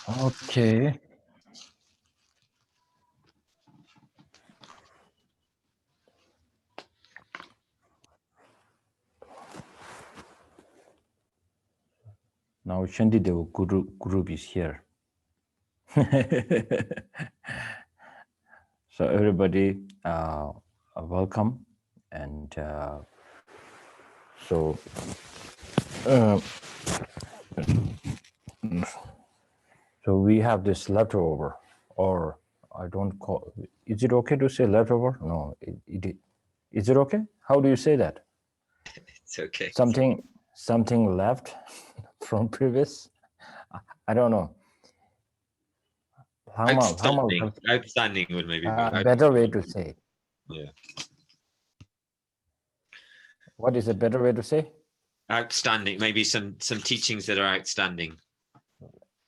Okay. Now Shantideva group is here. So everybody, welcome, and so we have this leftover, or I don't call. Is it okay to say leftover? No, is it okay? How do you say that? It's okay. Something left from previous. I don't know. Outstanding would maybe be a better way to say. Yeah. What is a better way to say? Outstanding. Maybe some teachings that are outstanding.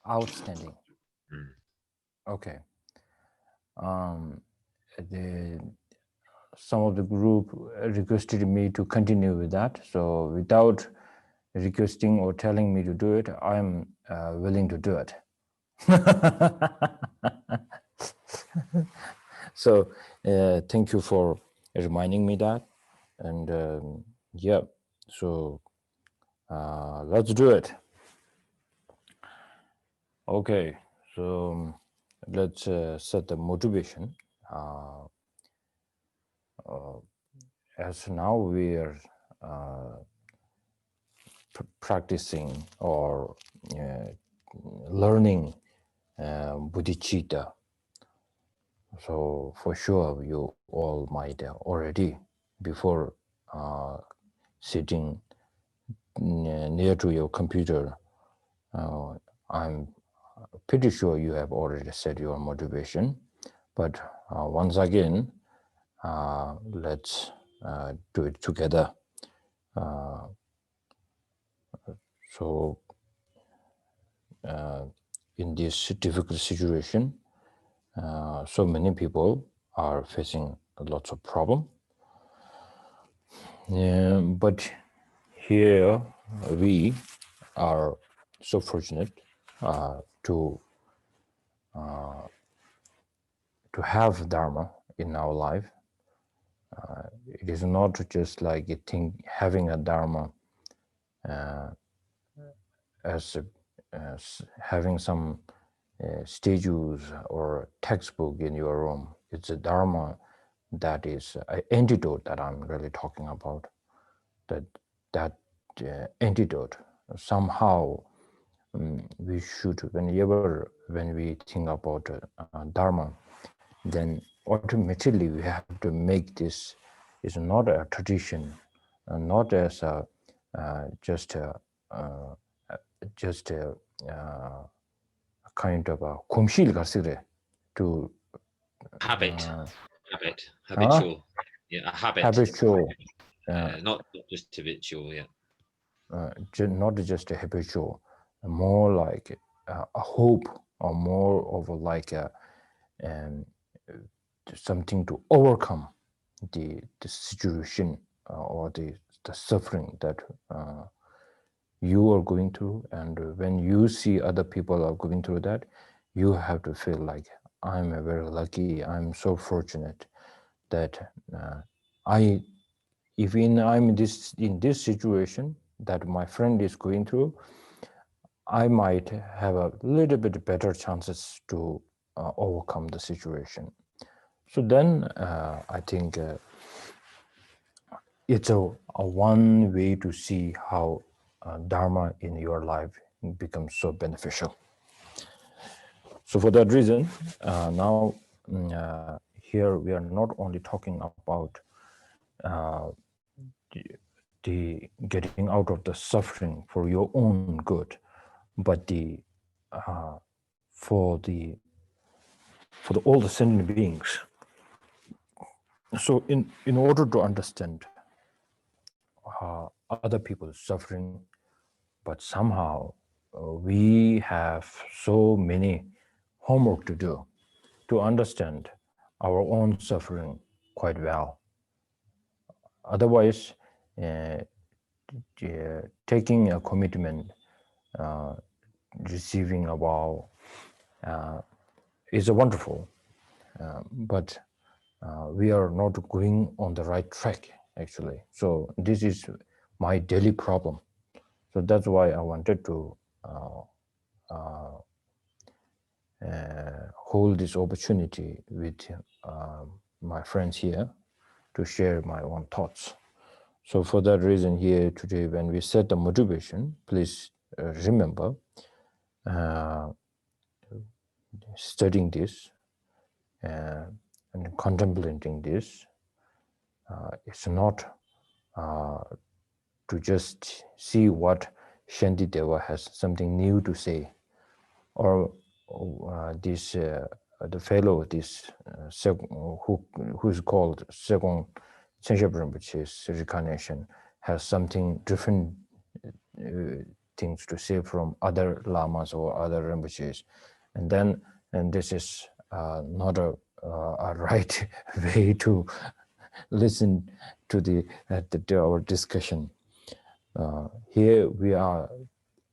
Outstanding. Okay. Some of the group requested me to continue with that. So without requesting or telling me to do it, I'm willing to do it. So thank you for reminding me that. And yeah, so let's do it. Okay, so let's set the motivation. As now we are practicing or learning bodhicitta. So for sure you all might already, before sitting near to your computer, I'm pretty sure you have already set your motivation. But once again, let's do it together. So in this difficult situation, so many people are facing lots of problems. But here we are so fortunate to have Dharma in our life. It is not just like a thing, having a Dharma as having some statues or textbook in your room. It's a Dharma that is an antidote that I'm really talking about. That antidote, somehow we should, when we think about Dharma, then automatically we have to make this is not a tradition, not as a just a kind of a kumshil to habitual. Yeah, a habit. Habitual. Not just habitual, yeah. Not just a habitual, more like a hope, or more of like a something to overcome the situation or the suffering that you are going through. And when you see other people are going through that, you have to feel like, I'm very lucky, I'm so fortunate that I'm in this situation that my friend is going through, I might have a little bit better chances to overcome the situation. So then I think it's a one way to see how Dharma in your life becomes so beneficial. So for that reason, now here we are not only talking about the getting out of the suffering for your own good, but for all the sentient beings. So in order to understand other people's suffering, but somehow we have so many homework to do to understand our own suffering quite well. Otherwise, taking a commitment, receiving a vow is a wonderful, but we are not going on the right track actually. So this is my daily problem. So that's why I wanted to hold this opportunity with my friends here to share my own thoughts. So for that reason here today, when we set the motivation, please remember studying this and contemplating this. It's not to just see what Shantideva has something new to say, or this the fellow, this who's called Serkong Rinpoche's reincarnation has something different things to say from other lamas or other Rinpoches, and this is not a right way to listen to our discussion. Here we are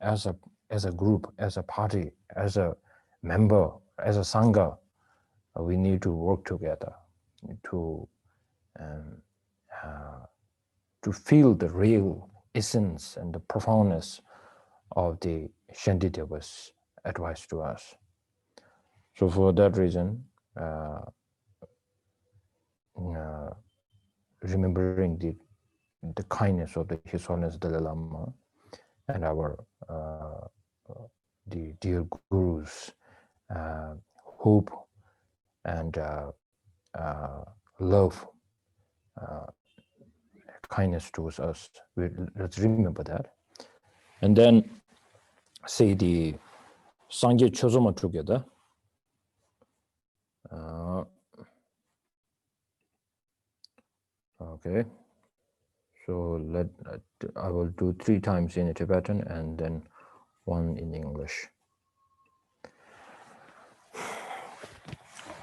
as a group, as a party, as a member, as a sangha. We need to work together to feel the real essence and the profoundness of the Shantideva's advice to us. So for that reason, remembering the kindness of His Holiness Dalai Lama and our the dear Guru's hope and love, kindness towards us. Let's remember that, and then say the Sangye Chosoma together. Okay, so I will do 3 times in Tibetan and then 1 in English.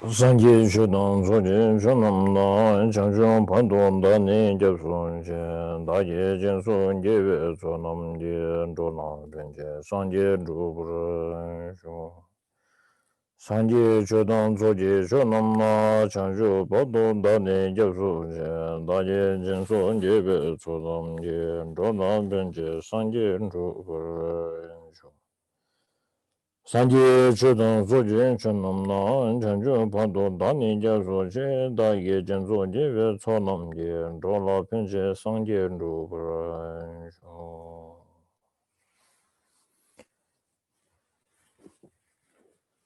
Sangye Shodong Zoje Shonam Na Chanchong Pandon Da Ne Japson Je Da Ye Jenson Jeve Sonam Je Dona Benje Sangye Drupur Sho Sangye Shodong Zoje Shonam Na Chanchong Pandon Da Ne Japson Je Da Ye Jenson Jeve Sonam Je Dona Benje Sangye Drupur Sho Sangye Chudong Zoje Chunam Na Chanchu Pando Dani Jaso Je Da Ye Jenso Jeve Chonam Je Dola Pinche Sangye Rupra.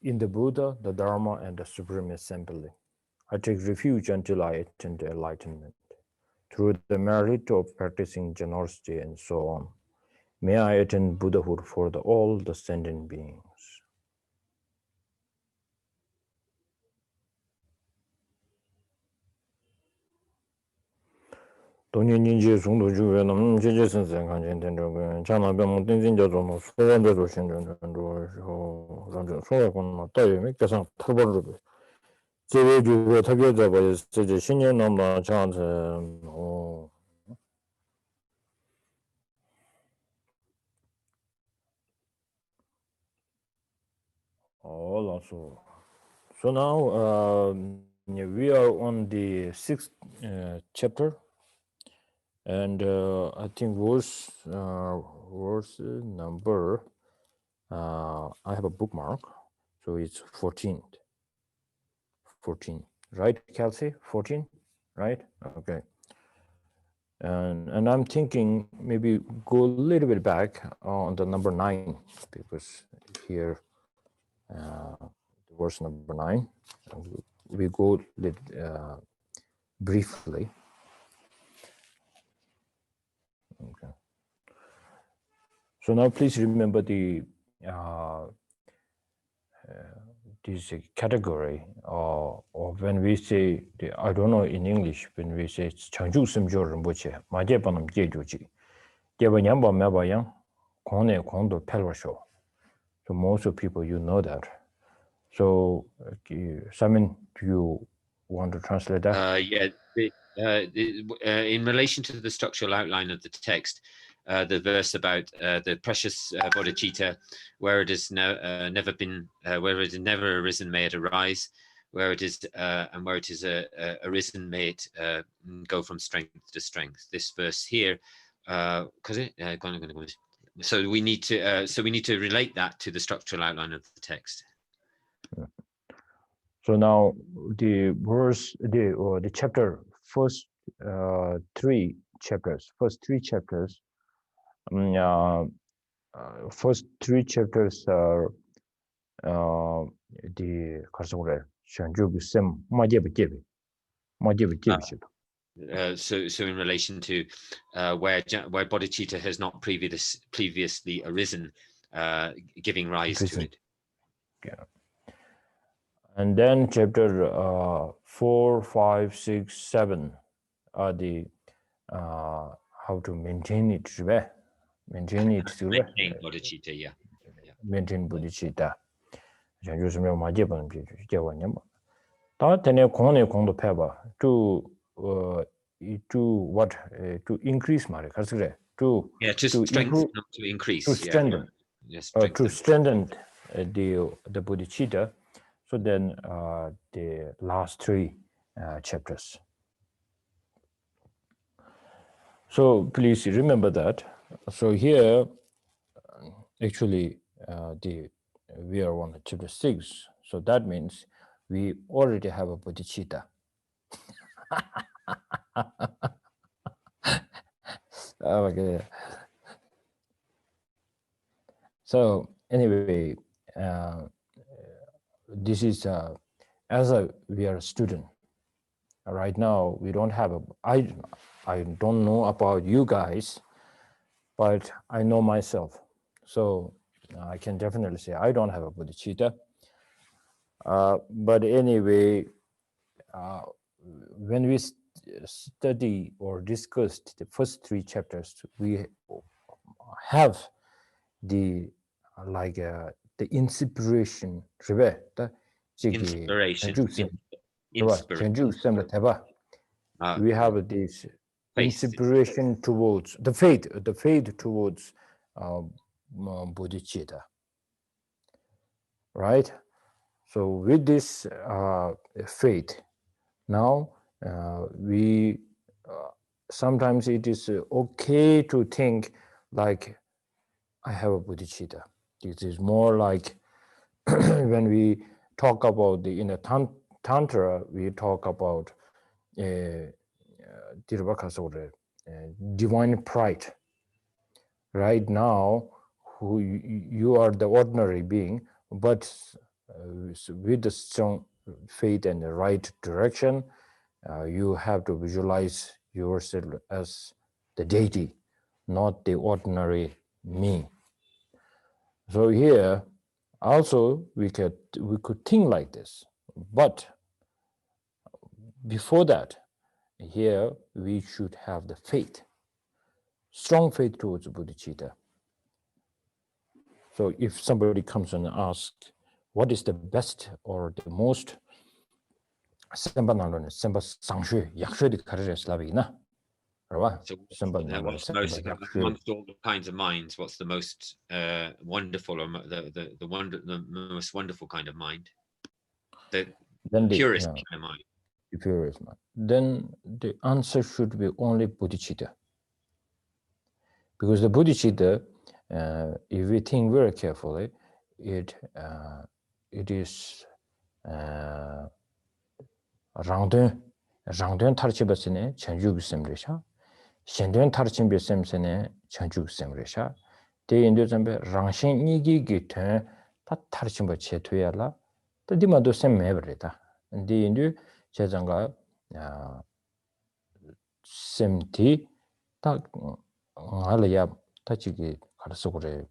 In the Buddha, the Dharma, and the Supreme Assembly, I take refuge until I attain the enlightenment. Through the merit of practicing generosity and so on, may I attain Buddhahood for all the sentient beings. 돈이 인지 송도 주변은 제제 선생 간전 된다고 자나병 된진자도 소원대로 신전도 란저 소원은 또에 맥자상 터버르 제외주고 타겨져 버렸어 제제 신년 넘나 저한테 also. So now we are on the 6th chapter. And I think verse number, I have a bookmark, so it's 14, right, Kelsey? 14, right? Okay. And I'm thinking maybe go a little bit back on the number 9, because here, verse number 9, we go briefly. Okay. So now please remember this category of when we say, I don't know in English, when we say Changju Simjo Rinpoche, Maje Panam Jejuji, Jeba Nyamba Mebayang, Kone Kondo Pelvasho. So most of people, you know that. So Simon, do you want to translate that? Yeah. In relation to the structural outline of the text, the verse about the precious bodhicitta, where it is never been, where it has never arisen, may it arise. Where it is and where it is arisen, may it go from strength to strength. This verse here, so we need to relate that to the structural outline of the text. So now the verse, the chapter, first three chapters, first three chapters are the 가르쳐그래 전주 sem 마제베제베 So in relation to where bodhicitta has not previously arisen, giving rise to it. Yeah. And then chapter 4, 5, 6, 7 are the how to maintain it, maintain bodhicitta, yeah. maintain bodhicitta. 전주 sem 마제베는 제와냐. 다 되네 공원에 공도 패봐. to what to increase 말이야. 그래서 그래. to strengthen, not to increase. To strengthen. To strengthen the bodhicitta. So then the last three chapters. So please remember that. So here, actually, we are on chapter 6. So that means we already have a bodhicitta. Okay. So anyway, this is as we are a student right now. We don't have I don't know about you guys, but I know myself. So I can definitely say I don't have a bodhicitta. But anyway, when we study or discussed the first three chapters, we have the the inspiration. We have this inspiration towards the faith towards bodhicitta, right? So with this faith, now we sometimes it is okay to think like I have a bodhicitta. This is more like when we talk about in the tantra, we talk about divine pride. Right now, who you are the ordinary being, but with the strong faith and the right direction, you have to visualize yourself as the deity, not the ordinary me. So here, also we could think like this, but before that, here we should have the faith, strong faith towards bodhicitta. So if somebody comes and asks, what is the best or the most So amongst all the kinds of minds, what's the most wonderful, or the most wonderful kind of mind? The purest kind of mind. The purest mind. Then the answer should be only bodhicitta. Because the bodhicitta, if we think very carefully, it is rangdön tarchibasine chanju semresha, shendön tarchimbesemsene chanju semresha. De indu zambe rangshin nigi gitön ta tarchimba chetuyala, ta dimado semmebreta. De indu chezanga semti ta ngalaya 타치기 가르쳐 그래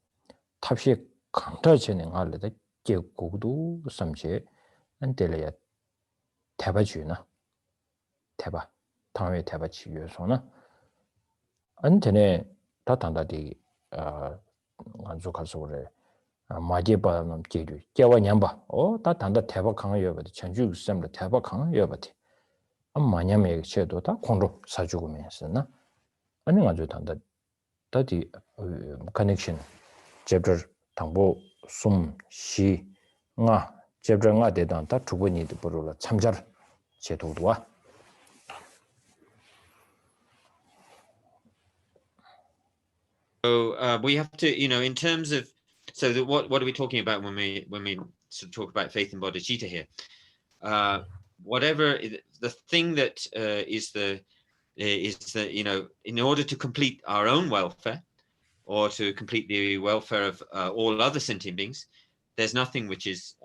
탑시 강타전에 알레다 계곡도 삼제 안텔레야 대바주나 대바 당외 대바치 위해서나 안테네 다 단다디 안조 가르쳐 그래 마제바는 계류 깨와 냠바 다 단다 대바 강여버디 전주 쌤도 대바 강여버디 마냐메 체도 다 콘로 사주고면서나 아니 아주 단다 the connection chapter 당보 숨 시 nga chapter nga de dan ta chubo ni de porola chamjar che dodwa. So we have to, in terms of, so what are we talking about when we sort of talk about faith and bodhicitta here? Whatever the thing that is the in order to complete our own welfare or to complete the welfare of all other sentient beings, there's nothing which is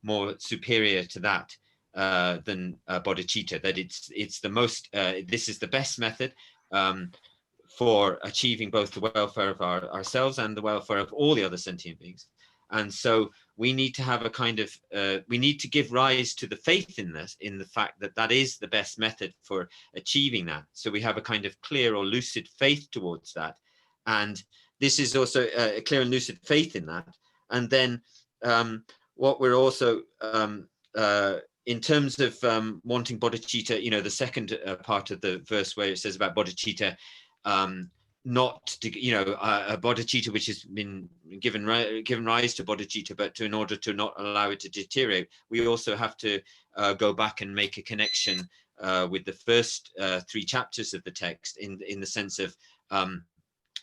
more superior to that than bodhicitta. That it's the most this is the best method for achieving both the welfare of ourselves and the welfare of all the other sentient beings. And so we need to have a kind of we need to give rise to the faith in this, in the fact that that is the best method for achieving that. So we have a kind of clear or lucid faith towards that, and this is also a clear and lucid faith in that. And then what we're also in terms of wanting bodhicitta, the second part of the verse where it says about bodhicitta, not to, a bodhicitta which has been given rise to bodhicitta, but in order to not allow it to deteriorate, we also have to go back and make a connection with the first 3 chapters of the text, in the sense of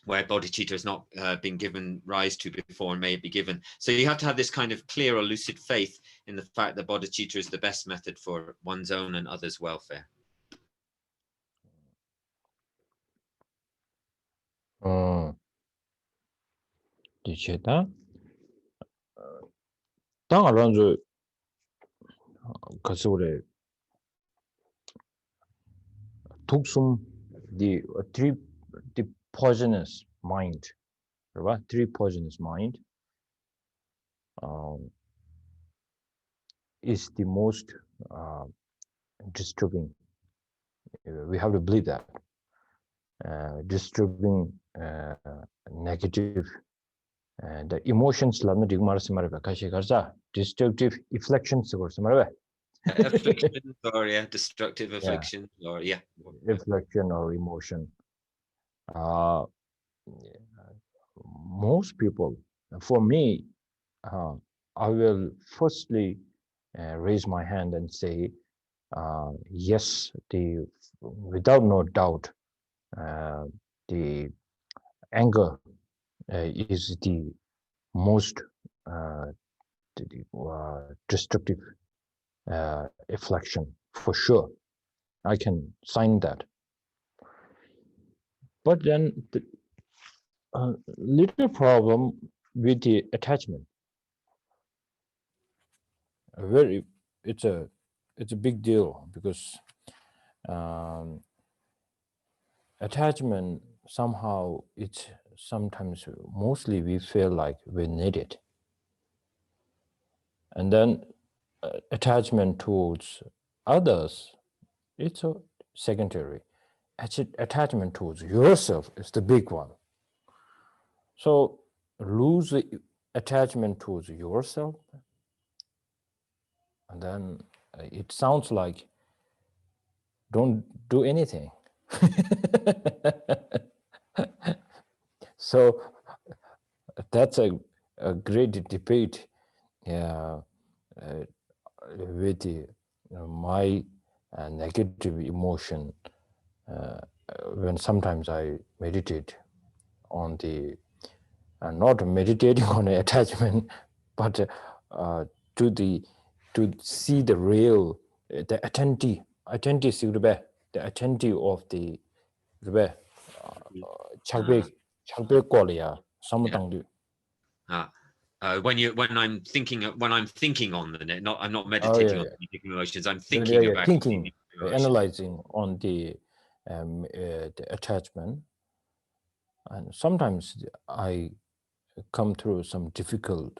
where bodhicitta has not been given rise to before and may be given. So you have to have this kind of clear or lucid faith in the fact that bodhicitta is the best method for one's own and others' welfare. 디체다 당 알란조 가서래 독숨 the poisonous mind, right? 3 poisonous mind is the most disturbing. We have to believe that disturbing negative the emotions la dig mars marba kashi garza destructive afflictions or marba Afflictions or destructive afflictions or reflection or emotion. Most people, for me, I will firstly raise my hand and say, yes, without no doubt, the anger is the most destructive affliction, for sure. I can sign that. But then the little problem with the attachment. It's a big deal, because attachment somehow sometimes mostly we feel like we need it, and then attachment towards others, it's a secondary. Attachment towards yourself is the big one. So lose the attachment towards yourself, and then it sounds like don't do anything. So that's a great debate with my negative emotion when sometimes I meditate on the not meditating on attachment, but to see the real the attentive the attentive of the chakbe qualia samutang. When I'm thinking on the net, I'm not meditating on the emotions. I'm thinking about thinking, analyzing on the attachment, and sometimes I come through some difficult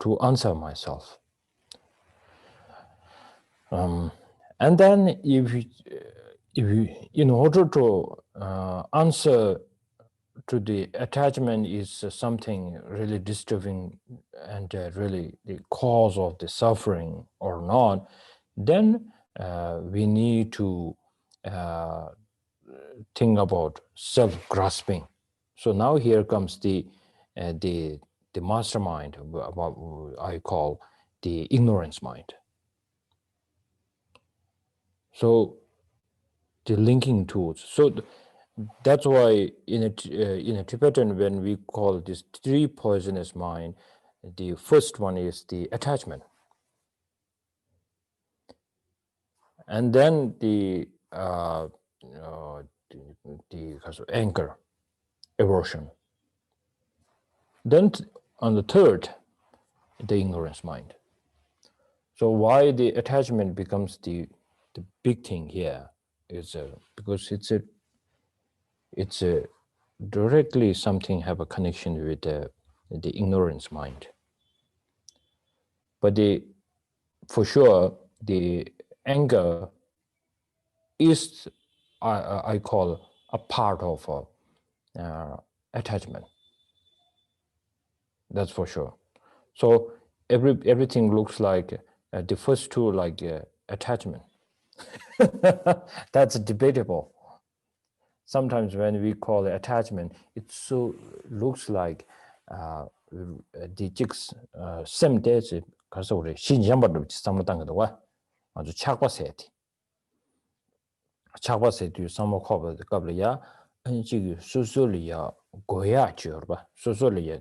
to answer myself. And then if you, in order to answer to the attachment is something really disturbing and really the cause of the suffering or not, then we need to thing about self-grasping. So now here comes the mastermind, what I call the ignorance mind. So the linking tools. So that's why in a Tibetan, when we call this three poisonous mind, the first one is the attachment, and then the anger, aversion. Then on the third, the ignorance mind. So why the attachment becomes the big thing here is because it's directly something have a connection with the ignorance mind. But for sure the anger is I call a part of attachment. That's for sure. So everything looks like the first two like attachment. That's debatable. Sometimes when we call it attachment, it so looks like the jigs same days 가서 우리 신장받을 삼았던 거와 아주 착과세티. 착과세티 삼아커버 갑려야 안지 수술이야 고야 줘봐. 수술이야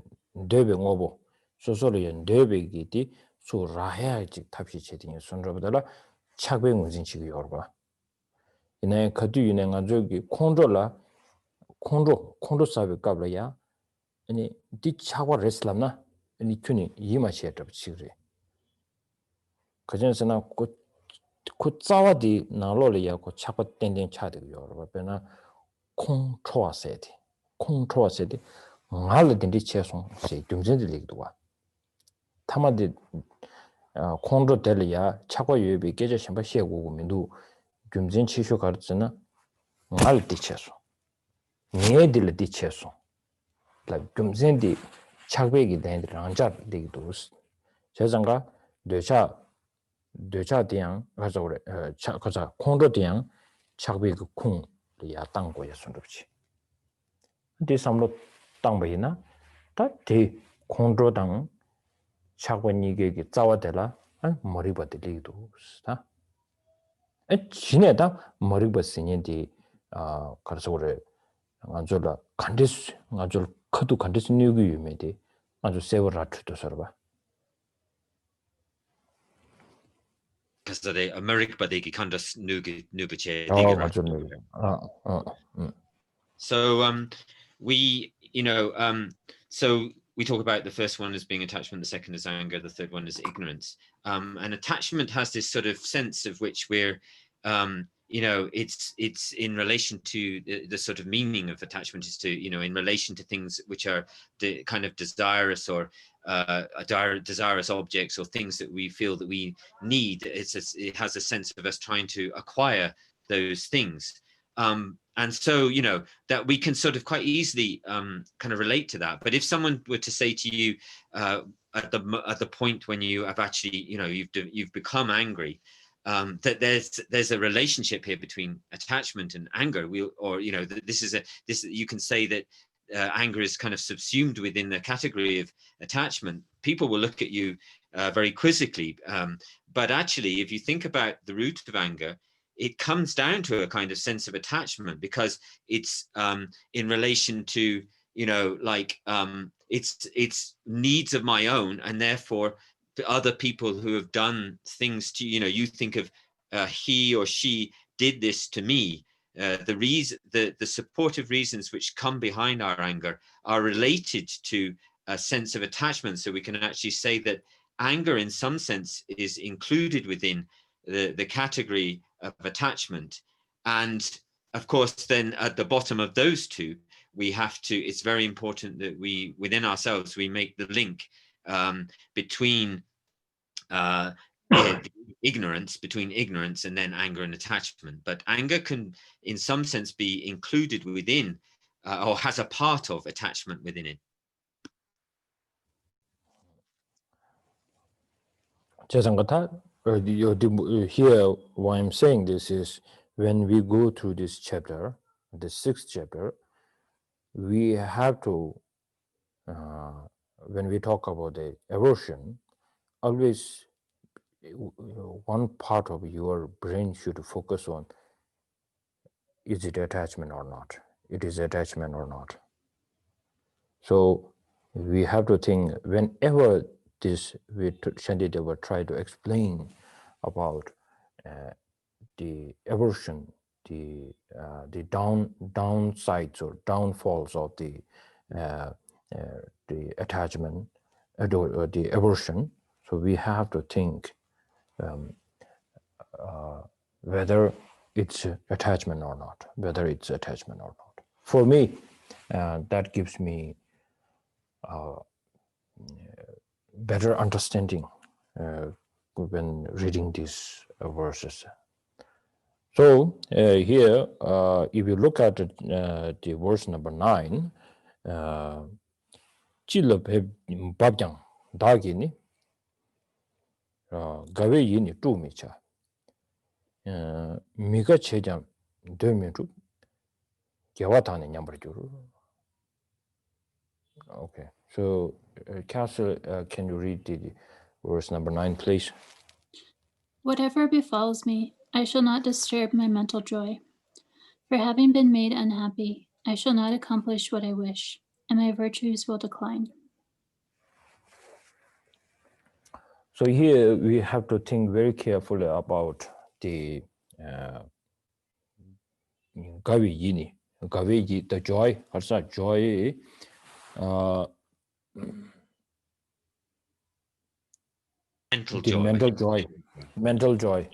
대비 오보. 수술이야 대비기디 수라해야지 탑시 채팅이 손으로보다 착배 문진치기 열봐. 이내 거두이내 가지고 콘도 사비 갑려야 아니 디차고 레슬람나 아니 튜니 이마시에터 치그래. 그전에는 그 짜와디 나로리야 그 차고 땡땡 차들 여러분 배나 콩 초아세디 말든지 채송 세 dum진들이기도 와 타마디 콩도 될이야 차고 유비 깨져 심바 시고 민도 dum진 치쇼 가르잖아 말디 채송 네들디 채송 라 dum진디 차베기 된들 안자 되기도 저장가 되자디양 가서 그래 가자 콩도디양 차비 그 콩이야 땅고에 손럽지 근데 삼로 땅바이나 다대 콩도당 차고니게 짜와들라 머리버들리도 다 지네다 머리버스니디 가서 그래 아주라 간디스 아주 커도 간디스 뉴기 유메디 아주 세월아트도 서봐 because they America but they kind of nubache. So we so we talk about the first one as being attachment, the second is anger, the third one is ignorance. And attachment has this sort of sense of which we're it's in relation to the sort of meaning of attachment is to in relation to things which are the kind of desirous or desirous objects or things that we feel that we need. It has a sense of us trying to acquire those things. And so, that we can sort of quite easily kind of relate to that. But if someone were to say to you at the point when you have actually, you've become angry, that there's a relationship here between attachment and anger. This you can say that anger is kind of subsumed within the category of attachment. People will look at you very quizzically, but actually, if you think about the root of anger, it comes down to a kind of sense of attachment because it's in relation to it's needs of my own, and therefore the other people who have done things to you think of he or she did this to me. The supportive reasons which come behind our anger are related to a sense of attachment. So we can actually say that anger in some sense is included within the category of attachment. And of course, then at the bottom of those two, it's very important that we, within ourselves, we make the link between ignorance and then anger and attachment. But anger can, in some sense, be included within or has a part of attachment within it. Here, why I'm saying this is when we go through this chapter, the 6th chapter, we have to, when we talk about the aversion, always one part of your brain should focus on, is it attachment or not? It is attachment or not? So we have to think, whenever this, Shantideva try to explain about the aversion, the downsides or downfalls of the attachment, or the aversion. So we have to think whether it's attachment or not, whether it's attachment or not. For me, that gives me better understanding when reading these verses. So here, if you look at the verse number 9, chila babjang dagi ni gawe yini tu micha miga chejam dömyutu gyawatani nyambarjuru. Okay, so Castle, can you read the verse number 9, please? Whatever befalls me, I shall not disturb my mental joy. For having been made unhappy, I shall not accomplish what I wish, and my virtues will decline. So here we have to think very carefully about the gavi yini, the joy, harsa joy, Mental the joy. mental joy,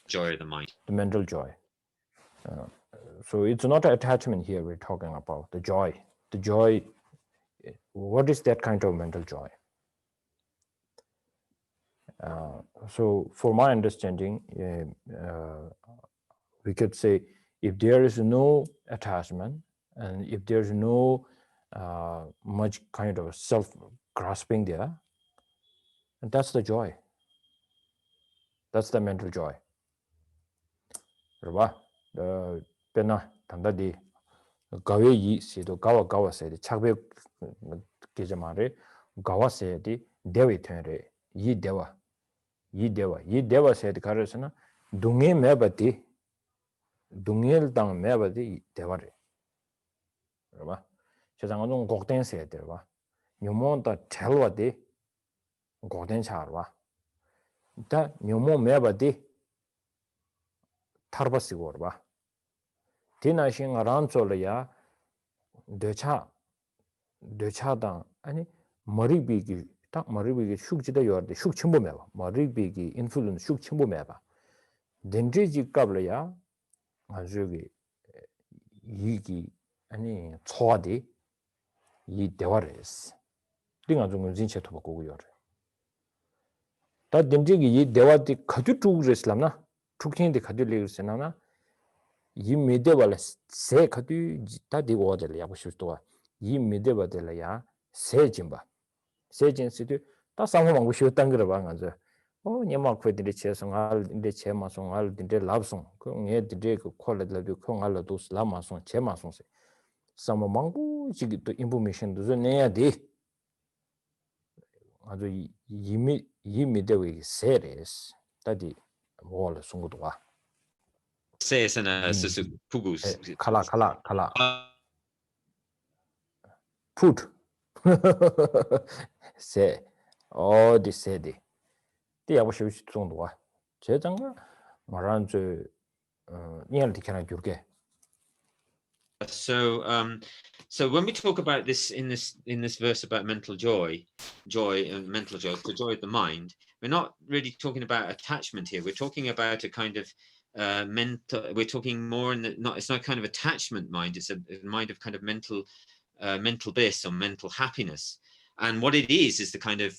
Joy of the mind. the mental joy. So it's not an attachment here we're talking about, the joy. The joy, what is that kind of mental joy? So for my understanding, we could say, if there is no attachment and if there's no much kind of self-grasping there, and that's the joy. That's the mental joy. Right? Pena tandadi gawe yi sido gawa se de chakbe kejamare gawa se de dewe tenre yi dewa se de karasana dunge mebati dungel dang mebati deware. Right? 세상은 곡된 세대와 녀몬다 텔와데 곡된 차와 다 녀모 매바데 타르바시고 봐 디나신 아란솔이야 되차다 아니 머리비기 딱 머리비기 숙지다 요르데 숙침보 매봐 머리비기 인플루언스 숙침보 매봐 덴지지 갑려야 아주기 이기 아니 초아디 이 대화레스 링아 좀 진짜 더 보고 요래 다 덴지기 이 대화디 가주 두그레슬람나 tukhin데 가들리르스나나 이 미데발 세 가두 다디 오들 야부슈도와 이 미데바들야 세진바 세진스도 다 상호망고 쉬었단 거라 봐가지고 녀마크들이 제성할 인데 제마송할 인데 랍송 그 얘들이 그 콜레들도 콩알도 슬라마송 제마송세 상호망고 지기 또 인포메이션도 내야 돼 아주 이미데위 세레스 다디 뭘 송고도 와 세스나 스스 푸구스 칼라 푸드 세 어디 세디 디아버시 정도 와 제장가 말한 저 니얼디 캐나 줄게. So when we talk about this in this verse about mental joy and mental joy, the joy of the mind, we're not really talking about attachment here. We're talking about a kind of mental. We're talking more in it's not kind of attachment mind. It's a mind of kind of mental bliss or mental happiness. And what it is the kind of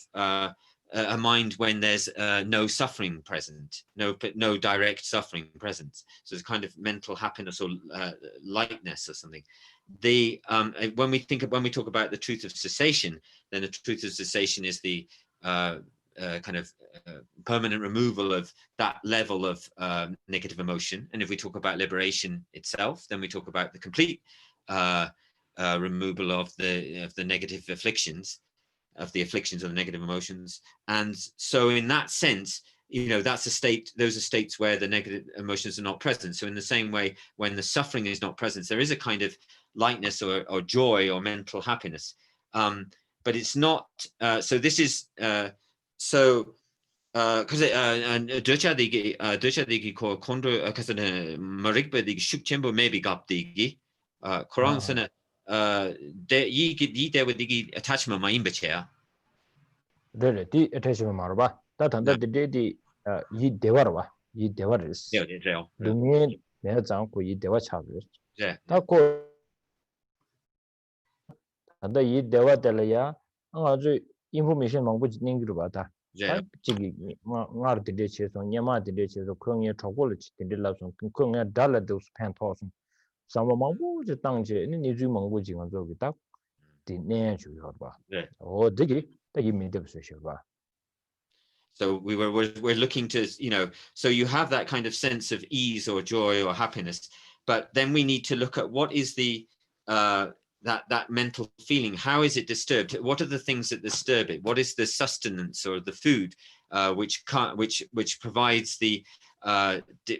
a mind when there's no suffering present, no direct suffering present. So it's kind of mental happiness or lightness or something. When we talk about the truth of cessation, then the truth of cessation is the kind of permanent removal of that level of negative emotion. And if we talk about liberation itself, then we talk about the complete removal of the negative afflictions, of the afflictions of the negative emotions. And so in that sense, that's a state, those are states where the negative emotions are not present. So in the same way, when the suffering is not present, there is a kind of lightness or joy or mental happiness. But it's not, so this is, so, because Dutchadigi ko Kondo, because Marikba digi Shukchembo maybe gap digi, Koran sana, ye there with digi attachment my imbachair. Really, the attachment marba. That and that the ye devarva, ye devaris. Yeah, The main Nezanko ye devachavir. yeah. Tako and the ye deva delaya, information on which Ningrubata. Yeah. Ngar the ditches on Yama the ditches of Konya Chocolate in the Lapson, Konya Dala those pantossing. Some among the Tangje, and any Jumon wooing on the the nature of or diggy, they give me the position. So we're looking to, so you have that kind of sense of ease or joy or happiness, but then we need to look at what is the that mental feeling. How is it disturbed? What are the things that disturb it? What is the sustenance or the food which provides the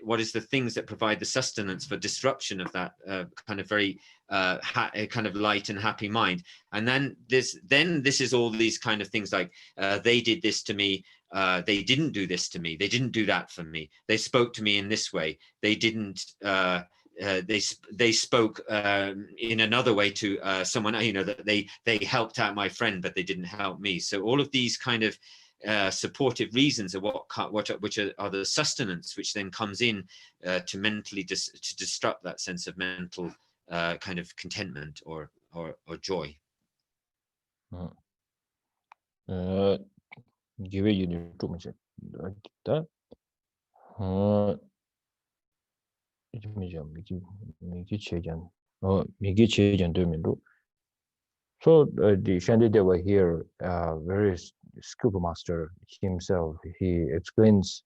what is the things that provide the sustenance for disruption of that kind of very kind of light and happy mind? And then this is all these kind of things like they did this to me. They didn't do this to me. They didn't do that for me. They spoke to me in this way. They didn't. They spoke in another way to someone. That they helped out my friend, but they didn't help me. So all of these kind of supportive reasons are which are the sustenance, which then comes in to mentally to disrupt that sense of mental kind of contentment or joy. Give you too much. So the Shantideva here, very skillful master himself, he explains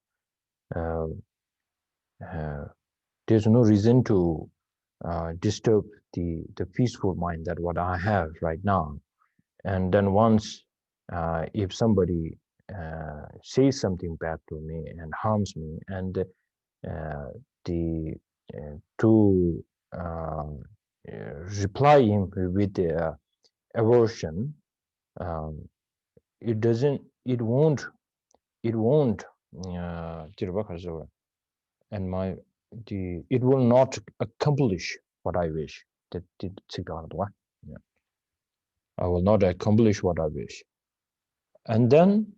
there's no reason to disturb the peaceful mind that what I have right now. And then once if somebody says something bad to me and harms me, and to reply him with aversion, it won't and it will not accomplish what I wish. I will not accomplish what I wish. And then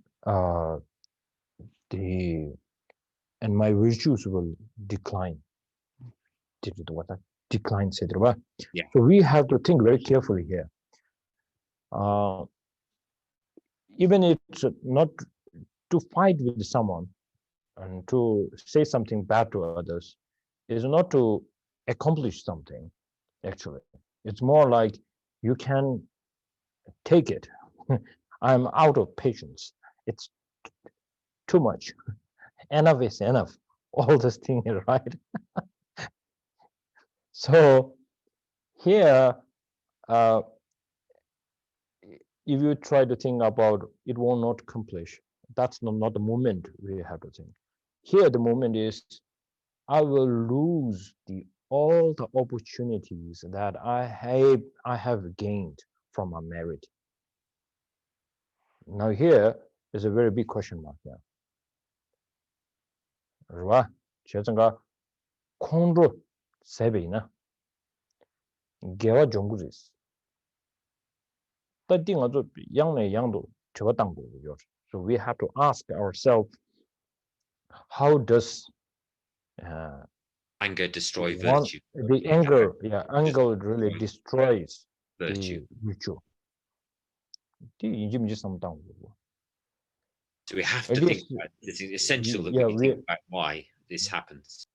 and my virtues will decline. Decline. Yeah. So we have to think very carefully here. Even it's not to fight with someone and to say something bad to others is not to accomplish something, actually. It's more like you can take it. I'm out of patience. It's too much. Enough is enough. All this thing is right. So here, if you try to think about it will not accomplish, that's not the moment we have to think. Here, the moment is I will lose all the opportunities that I have gained from my merit. Now here is a very big question mark here. Right? 제가 콘로 세배이나 개와 종구리스. 따띵아도 양내 양도 저거 당고요. So we have to ask ourselves, how does anger destroy virtue? The anger, anger really destroys virtue. The virtue. So we have to think about this. It's essential that we think about why this happens.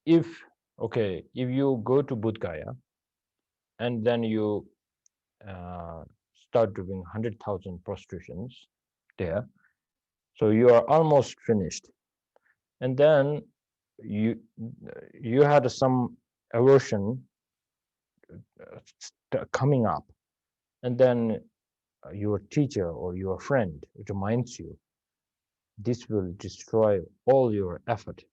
If you go to Bodh Gaya and then you start doing 100,000 prostrations there. So you are almost finished. And then you had some aversion coming up. And then your teacher or your friend reminds you, this will destroy all your effort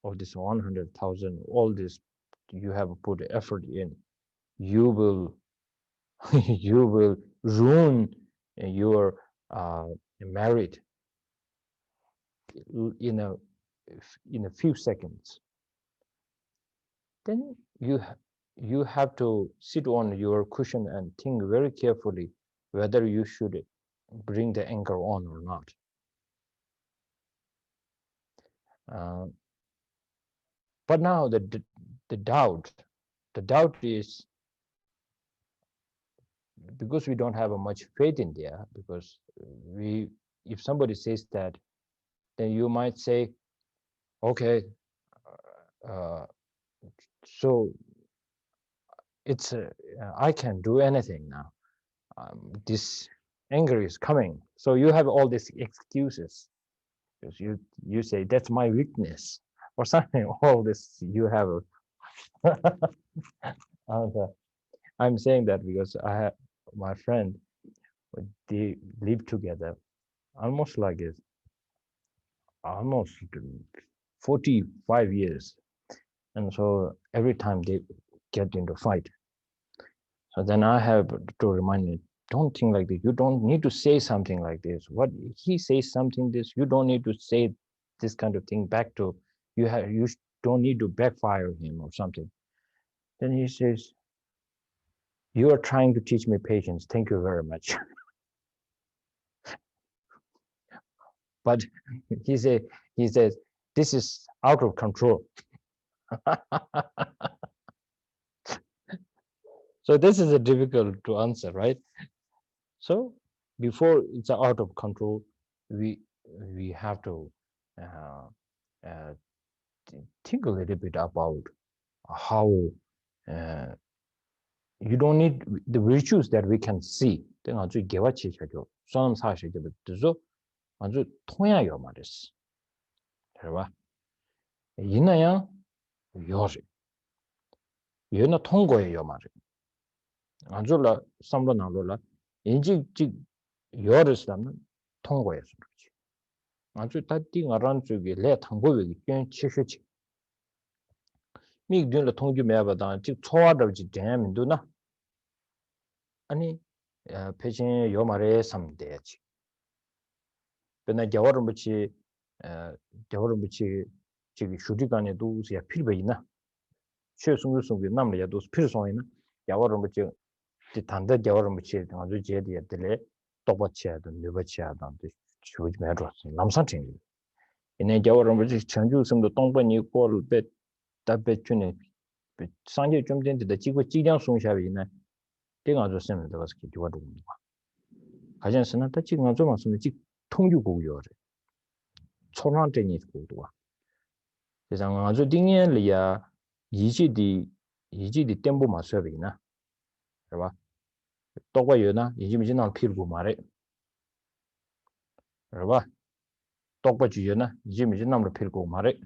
of this 100,000, all this you have put effort in. You will you will ruin your merit in a few seconds. Then you have to sit on your cushion and think very carefully whether you should bring the anger on or not. But now the doubt is, because we don't have much faith in there, because if somebody says that, then you might say, okay, so it's I can't do anything now. This anger is coming, so you have all these excuses, because you say that's my weakness or something. All this you have. I'm saying that because I have my friend, they live together almost 45 years, and so every time they get into fight, so then I have to remind me, don't think like this. You don't need to say something like this. What he says something this, you don't need to say this kind of thing back to you. You don't need to backfire him or something. Then he says, you are trying to teach me patience. Thank you very much. But he says, this is out of control. So this is difficult to answer, right? So before it's out of control, we have to think a little bit about how you don't need the virtues that we can see. 아주 개화치셔죠. 손음 사시죠. 아주 통야요 말이스. 그래봐. 이나야 요시. 얘는 통고예요 말이. 아주라 삼로나로라 인직 요르스라면 통고예요. 그렇지. 아주 다띵아란 쪽에 내 통고에 꽤 치셔지. 미국인들 통주 매바다 즉 초화들지 대민도나 아니 패진 요 말에 삼대야지. 근데 겨울은 뭐지 저기 슈디간에도 우스야 필요이나 최승규승규 남래야도 필요성이나 겨울은 뭐지 단다 겨울은 뭐지 아주 제디들에 똑같이야도 네버치야도 주지 매로 남산팅 이내 겨울은 뭐지 전주성도 동번이 꼴 답배준에 상계 좀 된데 지구 지량 송샤비나 내가 아주 쌤을 들어서 기도하고 있는 거 가전스는 다 지금 아주 맞으면 지 통주고요 초란전이 있고도 그래서 아주 딩엘이야 이지디 템포 맞서비나 그래 똑바요나 이지미지나 필고 말해 그래 똑바지요나 이지미지나 필고 말해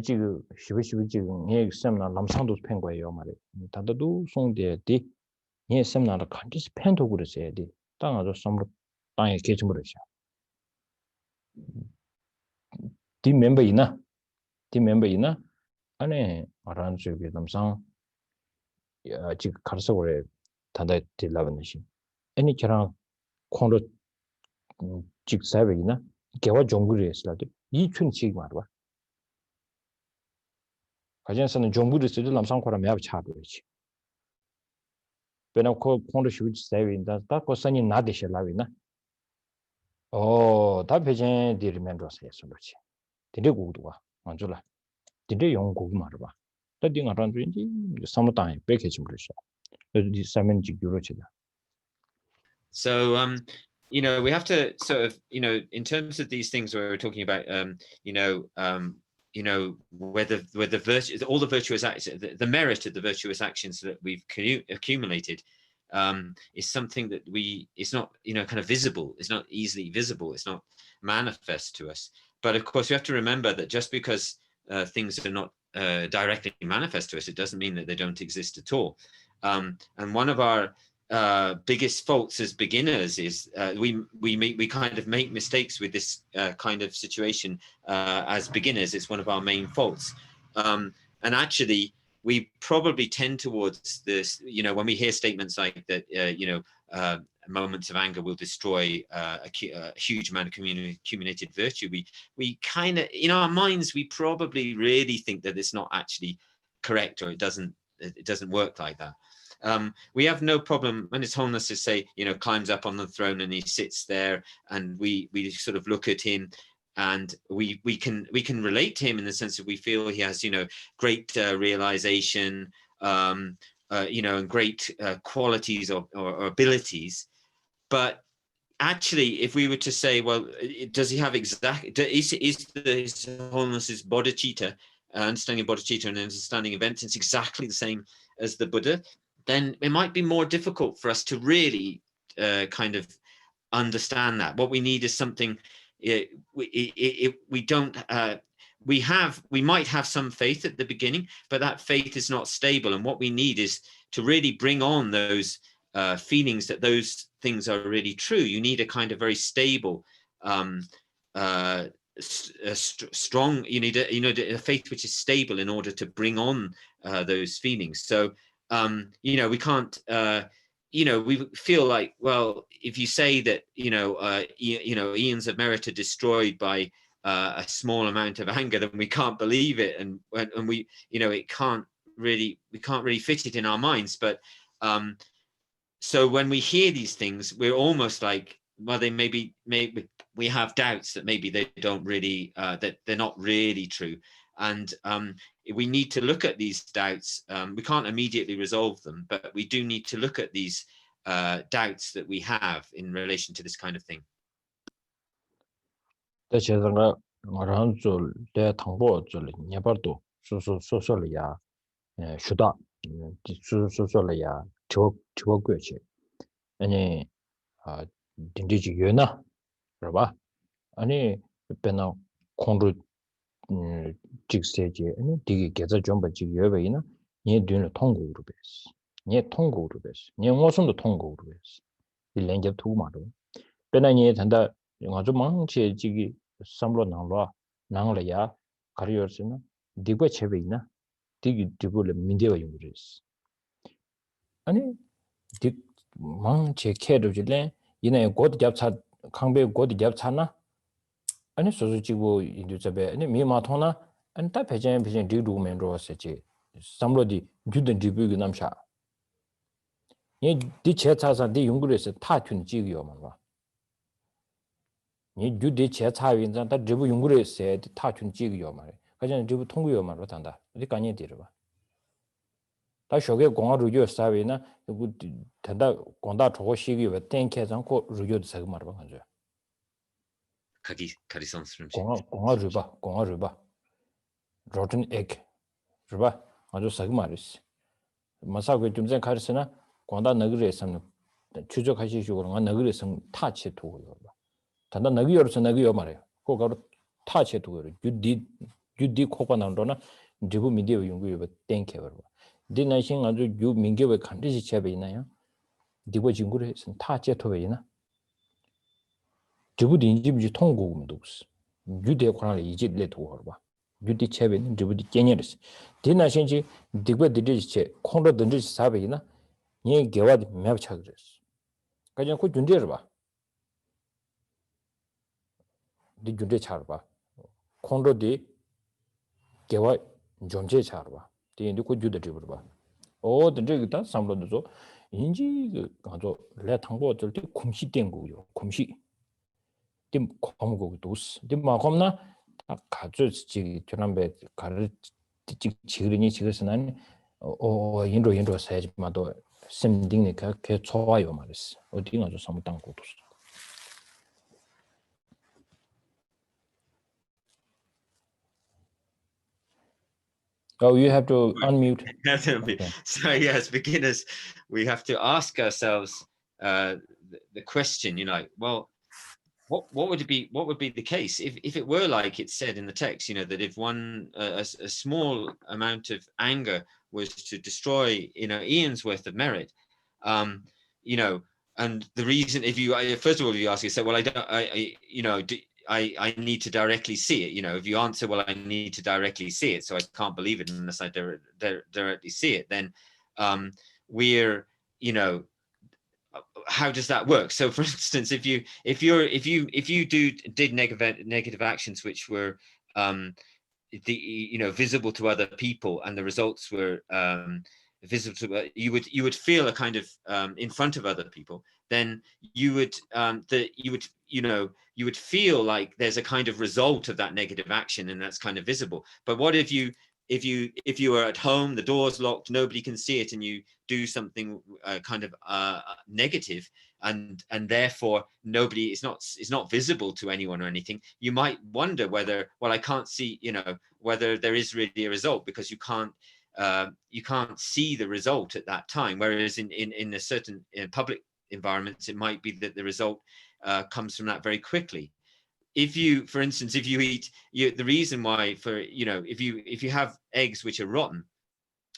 지금 시비시비 지금 예 쌤나 남상도 팬 거예요 말해 다도 송대디 예 쌤나를 간지스 팬도 그랬어야 돼 땅아도 섬으로 땅에 계층으로 셔 디 멤버이나 안에 말하는 쪽에 남상 지금 가르쳐 그래 다다 딜라버니시 애니 저랑 콘로 직사베이나 개와 종구리 했을때 이춘 지금 말아 가전에서는 종구리 쓰도 남상코라 매합 차도지 베나코 콘로 쉬우지 사이인다 다코 선이 나데실라위나 다 배제 디르멘도스 했었지 디르고도와 먼저라 디르 용고 말아 더딩 아란주인지 사무타에 백해지 버리셔 이 사면지 유로치다 So we have to sort of in terms of these things where we're talking about whether virtue, all the virtuous acts, the merit of the virtuous actions that we've accumulated, is something that it's not, kind of visible. It's not easily visible. It's not manifest to us. But of course, we have to remember that just because things are not directly manifest to us, it doesn't mean that they don't exist at all. And one of our biggest faults as beginners is we kind of make mistakes with this kind of situation as beginners. It's one of our main faults. And actually, we probably tend towards this, when we hear statements like that, moments of anger will destroy a huge amount of accumulated virtue. We kind of, in our minds, we probably really think that it's not actually correct, or it doesn't work like that. We have no problem when His Holiness is, say, climbs up on the throne and he sits there, and we sort of look at him, and we can relate to him in the sense that we feel he has great realization, and great qualities or abilities. But actually, if we were to say, well, does he have His Holiness's bodhicitta, understanding of bodhicitta and understanding events, it's exactly the same as the Buddha, then it might be more difficult for us to really kind of understand that. What we need is something. We might have some faith at the beginning, but that faith is not stable. And what we need is to really bring on those feelings that those things are really true. You need a kind of very stable, strong. You need a faith which is stable in order to bring on those feelings. So we can't. We feel like, well, if you say that eons of merit are destroyed by a small amount of anger, then we can't believe it, and we we can't really fit it in our minds. But so when we hear these things, we're almost like, well, they maybe we have doubts that maybe they don't really that they're not really true. And we need to look at these doubts. We can't immediately resolve them, but we do need to look at these doubts that we have in relation to this kind of thing. 직세지 아니 되게 계좌 좀 받지 여베이나 니 뒤는 통고로 베스 니 통고로 베스 니 무슨도 통고로 베스 이 랭게 투마도 배나니 된다 아주 망치 지기 삼로 나와 나랑이야 가리어스나 디고 체베이나 디기 디고를 민대와 용그레스 아니 디 망치 캐르질래 이내 곧 잡차 강배 곧 잡차나 아니 소소지고 인도자베 아니 미마토나 안타 배전 디루멘 로세지 삼로디 주든 디부기 남샤 이 디체차사 디 용그레스 타튠 지기요만 봐. 이 주디 체차윈자 다 디부 용그레스 타튠 지기요만. 가전 디부 통구요만로 단다. 어디 간이 디르 봐. 다 쇼게 공화 루교 사위나 그 단다 공다 저거 시기 왜 땡케장고 루교도 사고 말아 봐 가죠. 가리선스름 공화 루바 rotten egg 르바 아주 사고 말이스. 마사고 좀 전에 가르스나 광다 너그레선 추적하시고 너그레선 타치 두고요. 단다 너그여서 너그여 말이에요. 그거로 타치 두고요. 유디 코가 나온다나 지부 미디어 연구요 땡케 버려. 디나신 아주 유 민교에 간디시 제베 있나요? 디고 진구레선 타치 토베이나. 지부디 인지비 통고금도 없어. 유대 관할 이집레 두고 봐. 유디 제베는 지부디 깨녀르스. 디나신지 디고 디디체 콘로 던지시 사베이나. 니 개와디 매브차 그랬어. 그냥 그 준대를 봐. 니 준대 차 봐. 콘로디 개와 존재 차 봐. 디니 그 주대 집을 봐. 어 던지기다 삼로도 인지 그 가서 레 탕고 절대 kum시 된 거요. kum시. dim kom고 dos. dim 마kom나 가져 지 저남배 가르 지그리니 지그스는 인도 사야지마도 샘딩니까 그 좋아요 말이스. 어디 가서 삼당 것도. Oh, you have to unmute. Okay. So yes, beginners, we have to ask ourselves the question, well, what would be the case if it were like it said in the text, that if a small amount of anger was to destroy, eons worth of merit, and the reason, if you first of all, if you ask yourself, well, I need to directly see it. If you answer, well, I need to directly see it, so I can't believe it unless I directly see it, then we're, how does that work? So for instance, if you did negative actions which were visible to other people, and the results were visible to, you would feel a kind of in front of other people, then you would feel like there's a kind of result of that negative action, and that's kind of visible. But what if you are at home, the door's locked, nobody can see it, and you do something kind of negative, and therefore nobody, it's not visible to anyone or anything, you might wonder whether, well, I can't see, whether there is really a result, because you can't see the result at that time. Whereas in a certain public environments, it might be that the result comes from that very quickly. If you, for instance, if you eat, the reason why, for if you have eggs which are rotten,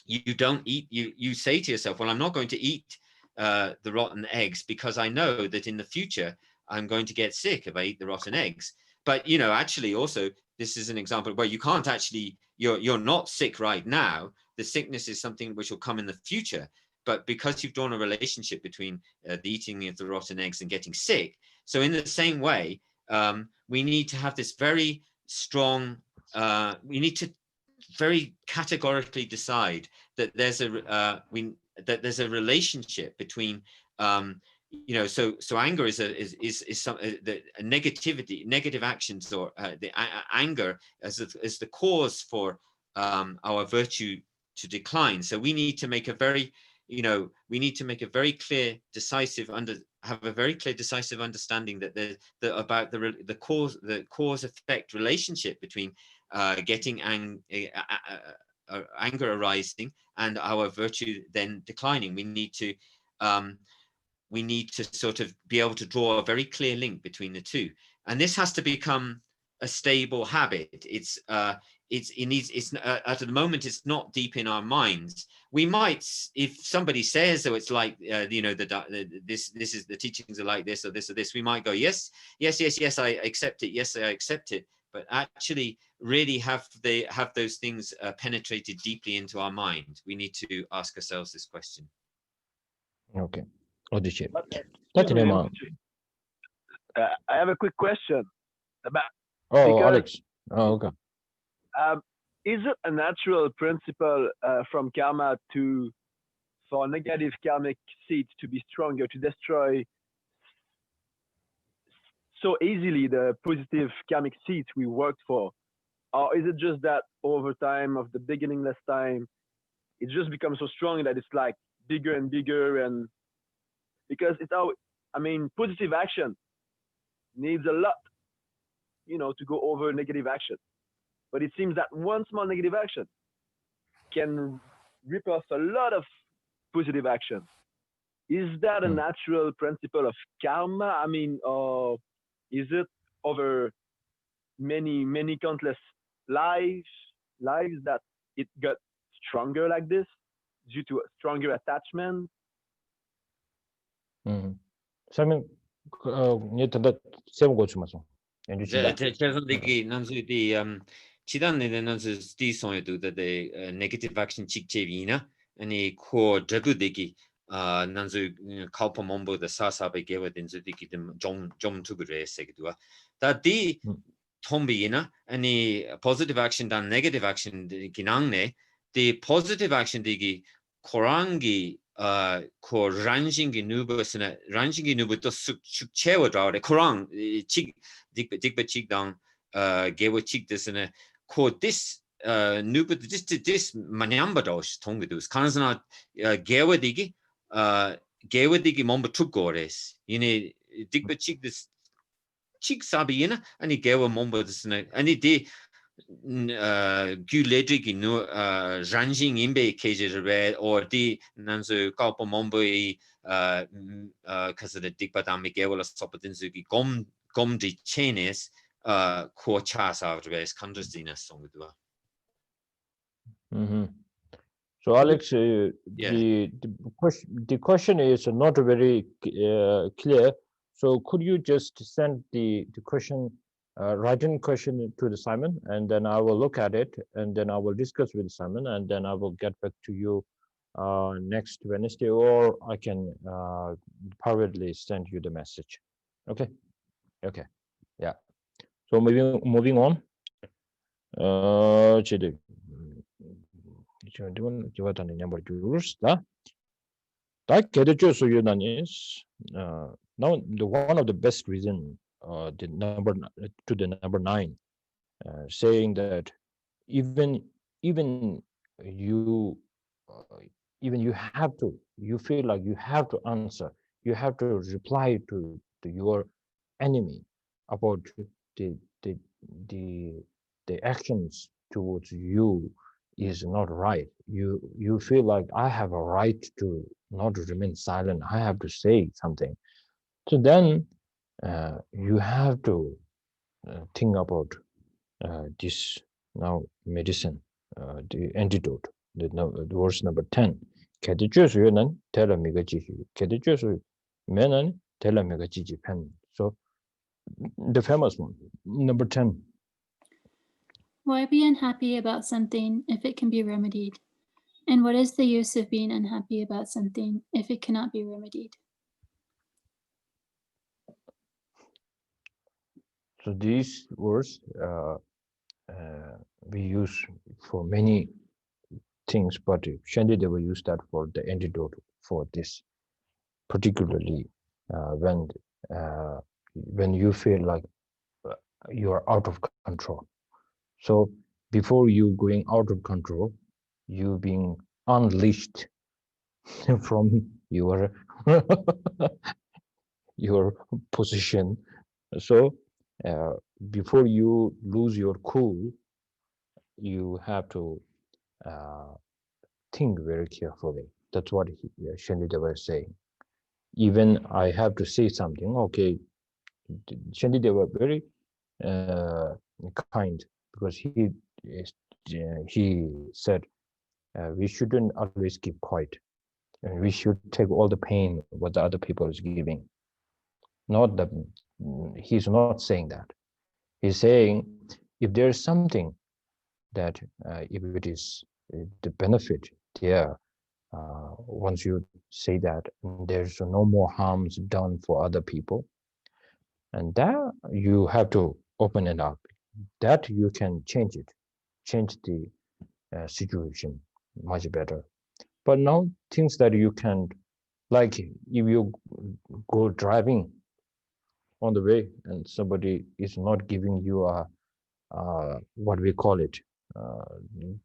you don't eat, you say to yourself, well, I'm not going to eat the rotten eggs, because I know that in the future I'm going to get sick if I eat the rotten eggs. But actually, also, this is an example where you can't actually, you're not sick right now. The sickness is something which will come in the future. But because you've drawn a relationship between the eating of the rotten eggs and getting sick, so in the same way, we need to have this very strong, we need to very categorically decide that there's a relationship between so anger is some negative actions, or the anger as the cause for our virtue to decline. So we need to make a very clear, decisive understanding that about the cause effect relationship between getting anger arising and our virtue then declining. We need to sort of be able to draw a very clear link between the two, and this has to become a stable habit. It's at the moment, it's not deep in our minds. We might, if somebody says, so it's like this is the teachings are like this or this or this, we might go, yes, I accept it, yes, I accept it. But actually, really have those things penetrated deeply into our mind? We need to ask ourselves this question. Okay. Odisha. I have a quick question about. Alex. Okay. Is it a natural principle from karma for negative karmic seeds to be stronger, to destroy so easily the positive karmic seeds we worked for? Or is it just that over time, of the beginningless time, it just becomes so strong that it's like bigger and bigger? And because positive action needs a lot, to go over negative action. But it seems that one small negative action can rip off a lot of positive action. Is that a natural principle of karma? Or is it over many countless lives that it got stronger like this due to a stronger attachment? 설명 예전에 세번 고치면서 지단에 난스 스티송에도 데 네게티브 액션 직제비나 아니 코 드부데기 난스 카우퍼 몬보다 사사베 게버든즈디기 좀 투그레세기도와 다디 톰비나 아니 positive action 단 negative action 기낭네 디 positive action 디기 코랑기 코 란징기 누버스나 란징기 누버도 숙체워다래 코랑 직 딕베직당 게워직드스네 코 this 누버 this 마냠바도스 통기도스 간스나 게워디기 몸부 투고레스 이네 딕베직드스 칙사비나 아니 게워 몸부드스네 아니 디 Guledrigi no Ranjing Imbe KJ or the Nanzu Kalpo Momboi because of the Dikpata Miguel Sopatinzuki Gomdi Chenis Ko Chas out of his country song with So Alex, yeah. the question is not very clear. So could you just send the question, written question to the Simon, and then I will look at it, and then I will discuss with Simon, and then I will get back to you next Wednesday, or I can privately send you the message. Okay. Okay. Yeah. So moving on. Jadi, jawatan number jurus lah. That so you is now the one of the best reason the number to the number 9 saying that even you even you have to, you feel like you have to answer, you have to reply to your enemy about the the the the actions towards you is not right. You feel like I have a right to not remain silent, I have to say something. So then you have to think about this now medicine, the antidote, the verse number 10. So the famous one, number 10. Why be unhappy about something if it can be remedied? And what is the use of being unhappy about something if it cannot be remedied? So these words we use for many things, but Shantideva used that for the antidote for this, particularly when you feel like you are out of control. So before you going out of control, you being unleashed from your your position. So before you lose your cool, you have to think very carefully. That's what Shantideva is saying. Even I have to say something, okay, Shantideva very kind, because he said we shouldn't always keep quiet, and we should take all the pain what the other people is giving. Not that he's not saying that. He's saying if there's something that if it is the benefit there, once you say that, there's no more harms done for other people, and that you have to open it up, that you can change the situation much better. But now things that you can, like if you go driving on the way and somebody is not giving you a what we call it,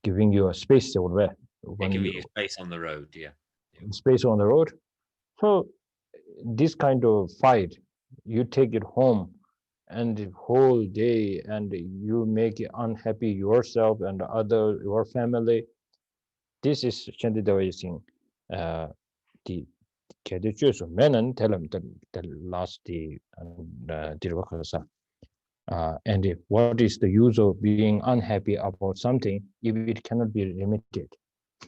giving you a space when giving you space on the road, yeah. Space on the road. So this kind of fight, you take it home and the whole day, and you make it unhappy yourself and your family. This is Shantideva saying the men tell him the last the and what is the use of being unhappy about something if it cannot be remitted?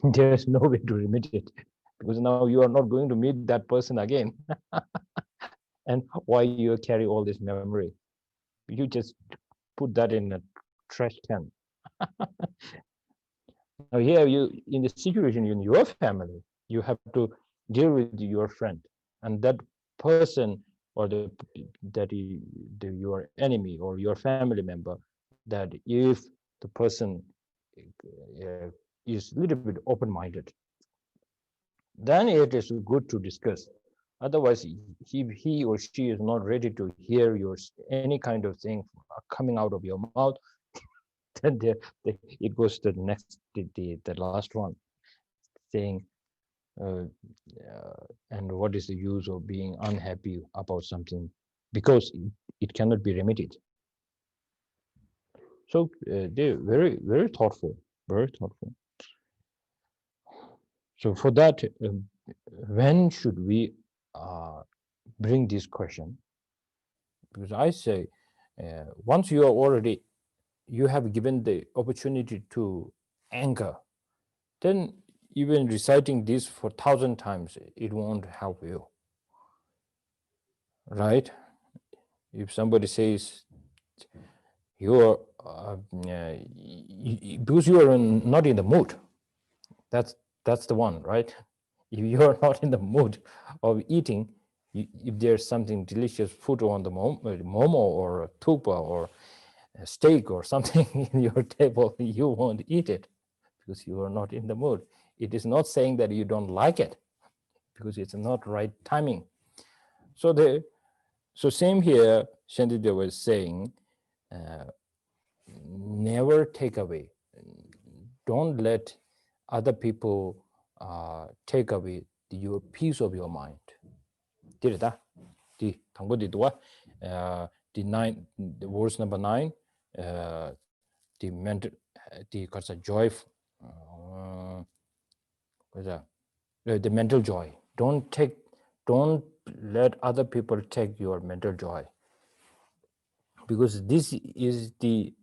There's no way to remit it, because now you are not going to meet that person again. And why you carry all this memory? You just put that in a trash can. Now here you, in the situation in your family, you have to deal with your friend, and that person or your enemy or your family member, that if the person is a little bit open-minded, then it is good to discuss. Otherwise, if he or she is not ready to hear any kind of thing coming out of your mouth, then it goes to the next, the last one, saying, and what is the use of being unhappy about something because it cannot be remedied? So they're very, very thoughtful, very thoughtful. So for that, when should we bring this question? Because I say, once you are already, you have given the opportunity to anchor, then even reciting this for 1,000 times, it won't help you, right? If somebody says you're, because you are not in the mood, that's the one, right? If you're not in the mood of eating, if there's something delicious food on the momo or tupa or a steak or something in your table, you won't eat it because you are not in the mood. It is not saying that you don't like it, because it's not right timing. So same here, Shantideva was saying, never take away. Don't let other people take away your peace of your mind. Dirita, the Tangbodi Dua, the verse number 9, the mental, the joy, the mental joy. Don't let other people take your mental joy, because this is the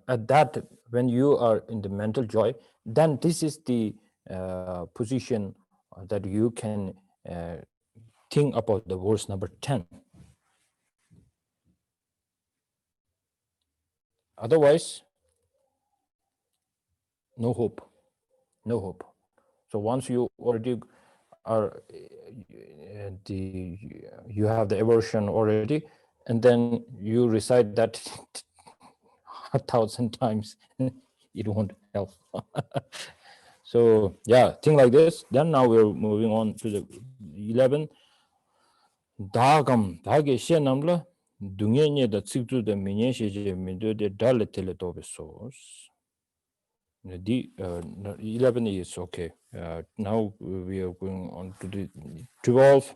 at that, when you are in the mental joy, then this is the position that you can think about the verse number 10. Otherwise, no hope. So once you already are you have the aversion already, and then you recite that 1,000 times, it won't help. So yeah, think like this. Then now we're moving on to the 11. Dagam dage she namla dungenye da tsiktu da minye sheje mido de dale tele dobe sos. The 11 is okay. Now we are going on to the 12.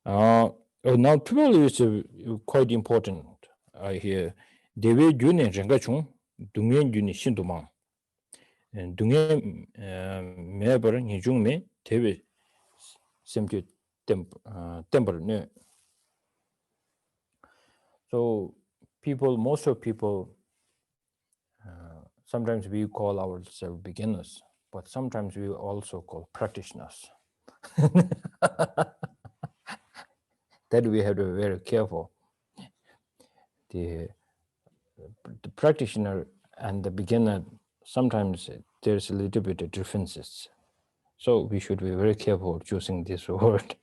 Now 12 is quite important. I hear dewe june renga chung dungen juni shindumang. Dungen mebar nijung me dewe semke temple ne. So most of people, sometimes we call ourselves beginners, but sometimes we also call practitioners. That we have to be very careful. The practitioner and the beginner, sometimes there's a little bit of differences. So we should be very careful choosing this word.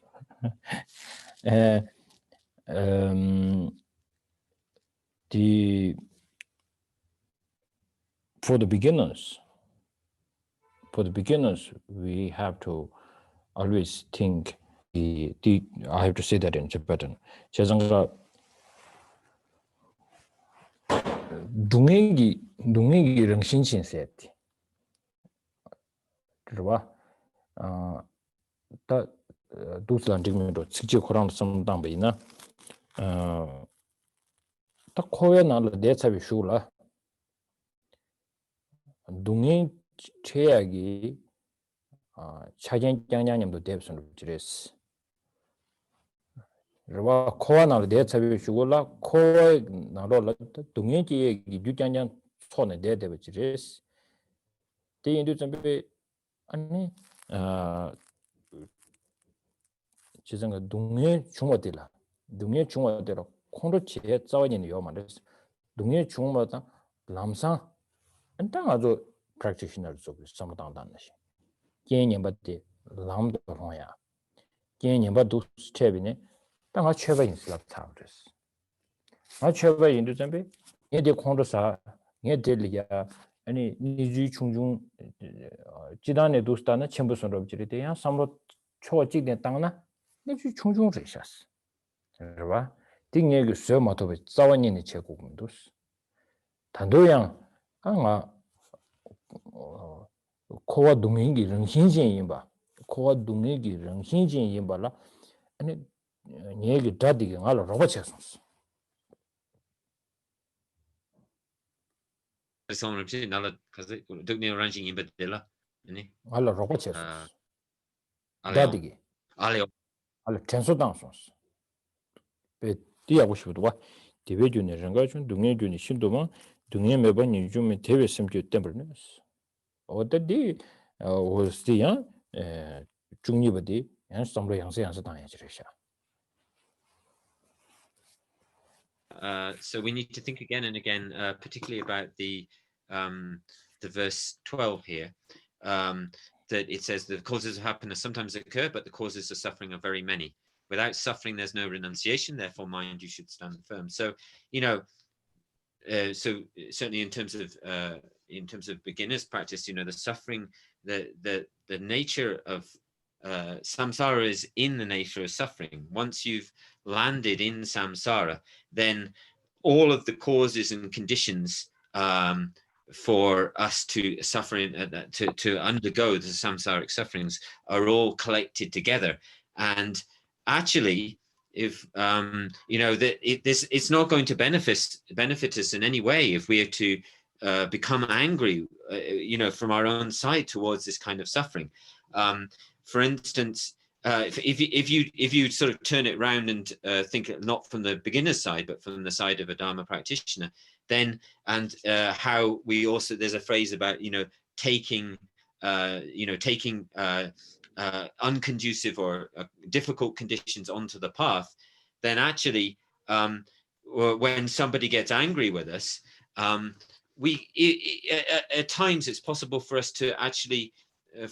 For the beginners, we have to always think I have to say that in Tibetan. Chezanga dungengi rengshinshin seti. Right? Ta duslan digmendo tsikji korang samdang bayina. Ta koya nala dechabi shula. Dungen cheyagi chagen jangyanyamdo debsan jires. Rwa kowa nala dechabi shula, kowa nala dungen cheyagi jujangyang tsone deba jires. Te yindu zambi 아니 지정가 동해 중화되라 콘도 제 자원이 요만데 동해 중화다 남상 안당 아주 practitioner 쪽 sam당단시 개념받대 남도 로야 개념받도 스텝이네 당아 최바 인슬랍 타브스 아 최바 인도 점비 얘들 콘도사 얘들이야 아니 니지 충중 지단에 도스다나 첨부선으로 지리대야 삼로 초직된 땅나 니지 충중 제샤스 그러봐 띵예기 쇠마토베 자원인의 제국문도스 단도양 강아 코와 동행기 릉신진인바 코와 동행기 릉신진인바라 아니 얘기 다디게 알아 로바체스 Serkong Rinpoche nala kaze dukni ranjing imbadela ini 알라 로고체스 aleo 다디기 aleo 알라 텐소당소스 베 디하고 싶어도 와 디베주네 랑가준 동네주니 신도만 동네 매번이 좀 대외심주 때문에 어디 오스티야 중립어디 양성로 양세 당해지르샤. So we need to think again and again, particularly about the verse 12 here, that it says the causes of happiness sometimes occur, but the causes of suffering are very many. Without suffering, there's no renunciation. Therefore, mind, you should stand firm. So, so certainly in terms of beginners practice, the suffering, the nature of samsara is in the nature of suffering. Once you've landed in samsara, then all of the causes and conditions for us to suffer, to undergo the samsaric sufferings are all collected together. And actually, if it's not going to benefit us in any way if we are to become angry, from our own side towards this kind of suffering. For instance, if you sort of turn it around and think not from the beginner's side, but from the side of a Dharma practitioner, then how we also, there's a phrase about taking unconducive or difficult conditions onto the path, then actually when somebody gets angry with us, at times it's possible for us to actually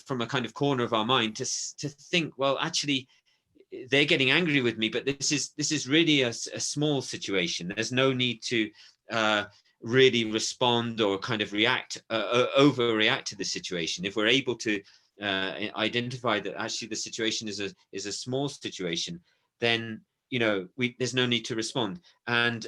from a kind of corner of our mind to think, well, actually they're getting angry with me, but this is really a small situation. There's no need to really respond or kind of overreact to the situation. If we're able to identify that actually the situation is a small situation, then there's no need to respond. And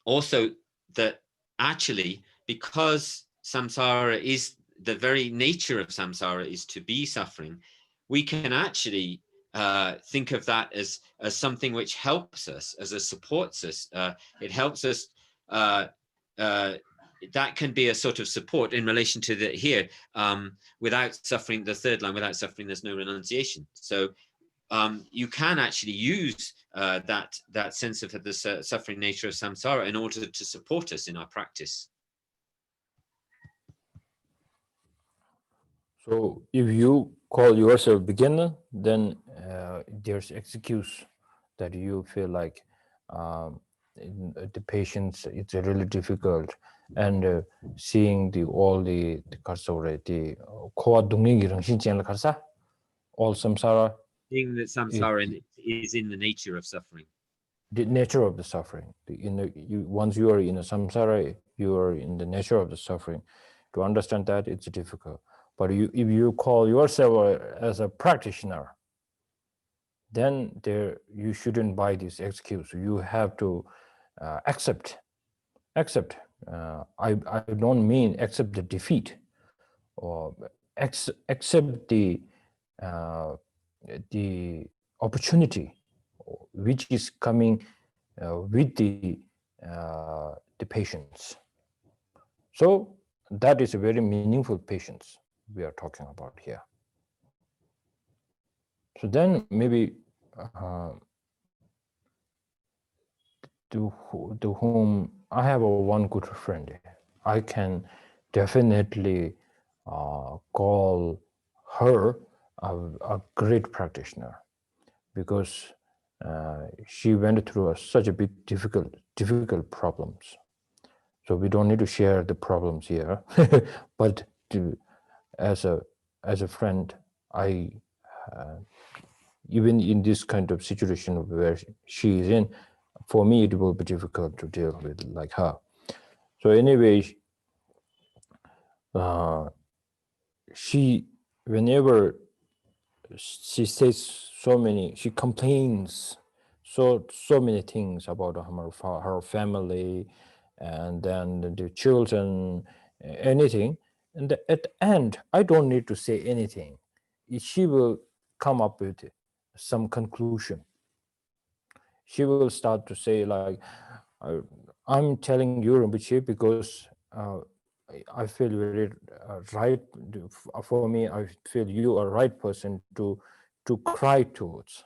also that actually, because samsara is the very nature of samsara is to be suffering, we can actually think of that as something which helps us, as a supports us. It helps us. That can be a sort of support in relation to the here. Without suffering, the third line, without suffering, there's no renunciation. So you can actually use that sense of the suffering nature of samsara in order to support us in our practice. So if you call yourself beginner, then there's excuse that you feel like the patience, it's really difficult, and seeing all the koa dungi girang karsa, all samsara. Seeing that samsara is in the nature of suffering. The nature of the suffering. Once you are in a samsara, you are in the nature of the suffering. To understand that, it's difficult. But if you call yourself as a practitioner, then you shouldn't buy this excuse. You have to accept. I don't mean accept the defeat, or accept the opportunity which is coming with the patience. So that is a very meaningful patience we are talking about here. So then maybe to whom I have one good friend, I can definitely call her a great practitioner, because she went through such a big difficult problems. So we don't need to share the problems here, but as a friend, I even in this kind of situation where she is in, for me it will be difficult to deal with like her. So anyway, whenever she says she complains so many things about her family, and then the children, anything, and at the end I don't need to say anything. She will come up with some conclusion. She will start to say like, I'm telling you, Rinpoche, because I feel very right. For me, I feel you are right person to cry towards,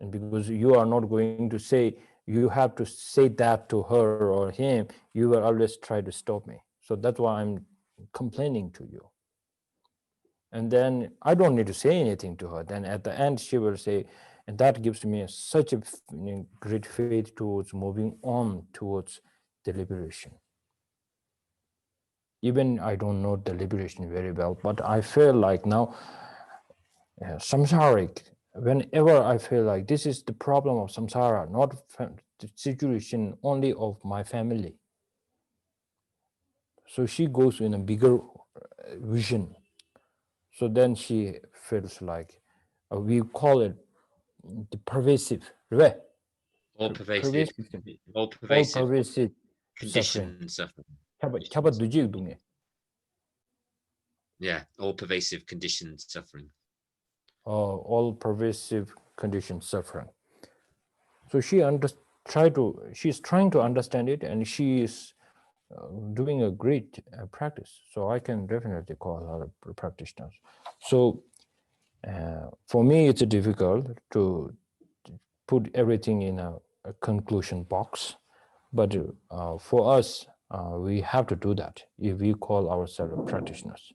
and because you are not going to say, you have to say that to her or him, you will always try to stop me. So that's why I'm complaining to you. And then I don't need to say anything to her. Then at the end, she will say, and that gives me such a great faith towards moving on towards the liberation. Even I don't know the liberation very well, but I feel like now, samsaric, whenever I feel like this is the problem of samsara, not the situation only of my family. So she goes in a bigger vision. So then she feels like, we call it the pervasive, right? All pervasive All-pervasive suffering. conditioned suffering. 캬바 누지 동에. Yeah, all pervasive conditioned suffering. All pervasive condition suffering. So she's trying to understand it, and she is doing a great practice. So I can definitely call her a practitioner. So for me, it's difficult to put everything in a conclusion box, but for us, we have to do that if we call ourselves practitioners.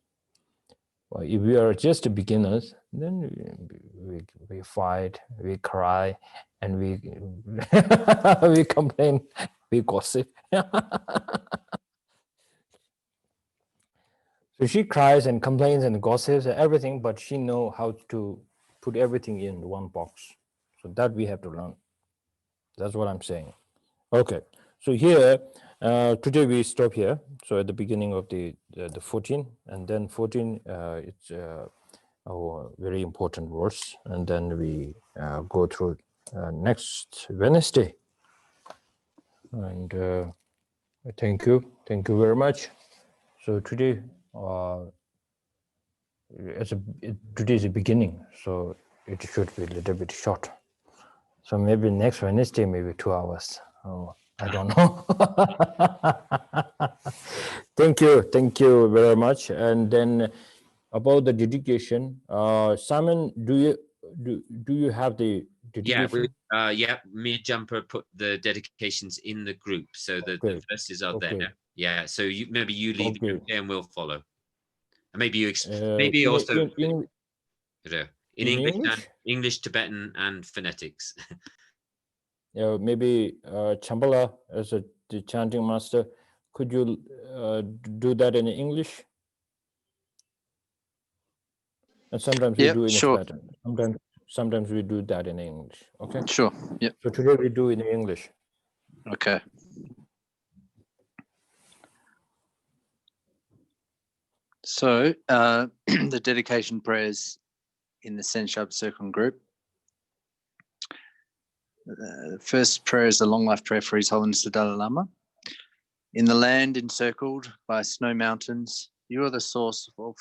Well, if we are just beginners, then we fight, we cry, and we we complain, we gossip. So she cries and complains and gossips and everything, but she knows how to put everything in one box. So that we have to learn. That's what I'm saying. Okay. So here, today we stop here. So at the beginning of the 14, and then 14, it's our very important verse, and then we go through next Wednesday. And thank you very much. So today, today is the beginning, so it should be a little bit short. So maybe next Wednesday, maybe 2 hours. Oh, I don't know. Thank you very much. And then about the dedication, Simon, do you have the dedication? Yeah, me and Jumper put the dedications in the group, so the verses are there. Yeah, so maybe you lead the group and we'll follow. And maybe you maybe also in English, and English, Tibetan, and phonetics. Maybe Chambala as the chanting master, could you do that in English? And sometimes we do in Tibetan. Sometimes we do that in English. Okay. Sure. Yeah. So today we do in English. Okay. So the dedication prayers in the Senshab Serkong group. The first prayer is a long life prayer for His Holiness the Dalai Lama. In the land encircled by snow mountains, you are the source of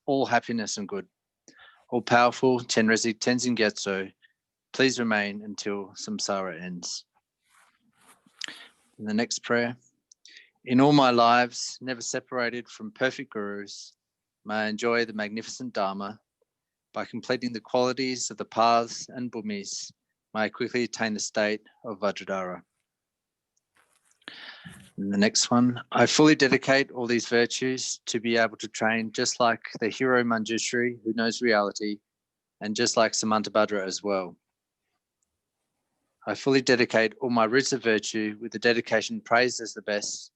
all happiness and good. All powerful Chenrezig Tenzin Gyatso, please remain until samsara ends. In the next prayer, in all my lives, never separated from perfect gurus, may I enjoy the magnificent Dharma. By completing the qualities of the paths and bhumis, may I quickly attain the state of Vajradhara. And the next one, I fully dedicate all these virtues to be able to train just like the hero Manjushri who knows reality, and just like Samantabhadra as well. I fully dedicate all my roots of virtue with the dedication praised as the best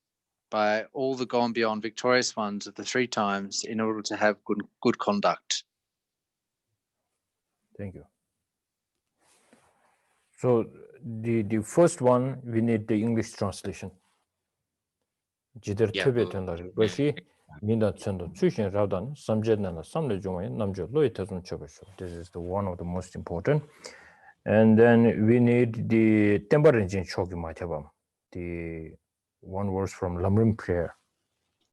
by all the gone beyond victorious ones of the 3 times in order to have good conduct. Thank you. So the first one, we need the English translation. Tibetan This is the one of the most important. And then we need the Tembarinjin Chogi Mathabam, the one verse from Lamrim prayer.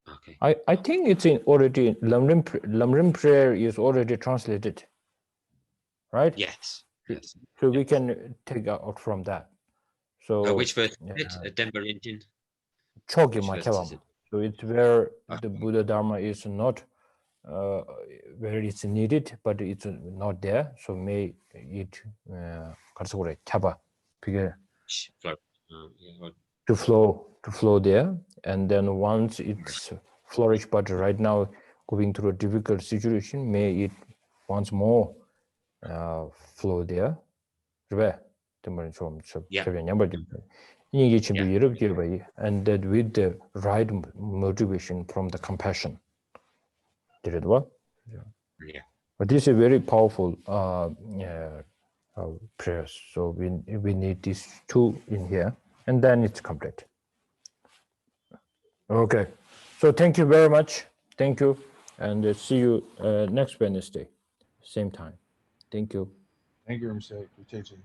Okay. I think it's already Lamrim prayer is already translated, right? Yes. So we can take out from that. So which verse is it? Denver engine. Chogi Mathabam. So it's where the Buddha Dharma is not where it's needed, but it's not there. So may it chaba to flow there, and then once it's flourished, but right now going through a difficult situation, may it once more flow there. And that with the right motivation from the compassion. Did it work? Yeah. But this is very powerful prayers. So we need these two in here, and then it's complete. Okay. So thank you very much. Thank you, and see you next Wednesday, same time. Thank you. Thank you, Rinpoche. Appreciate you.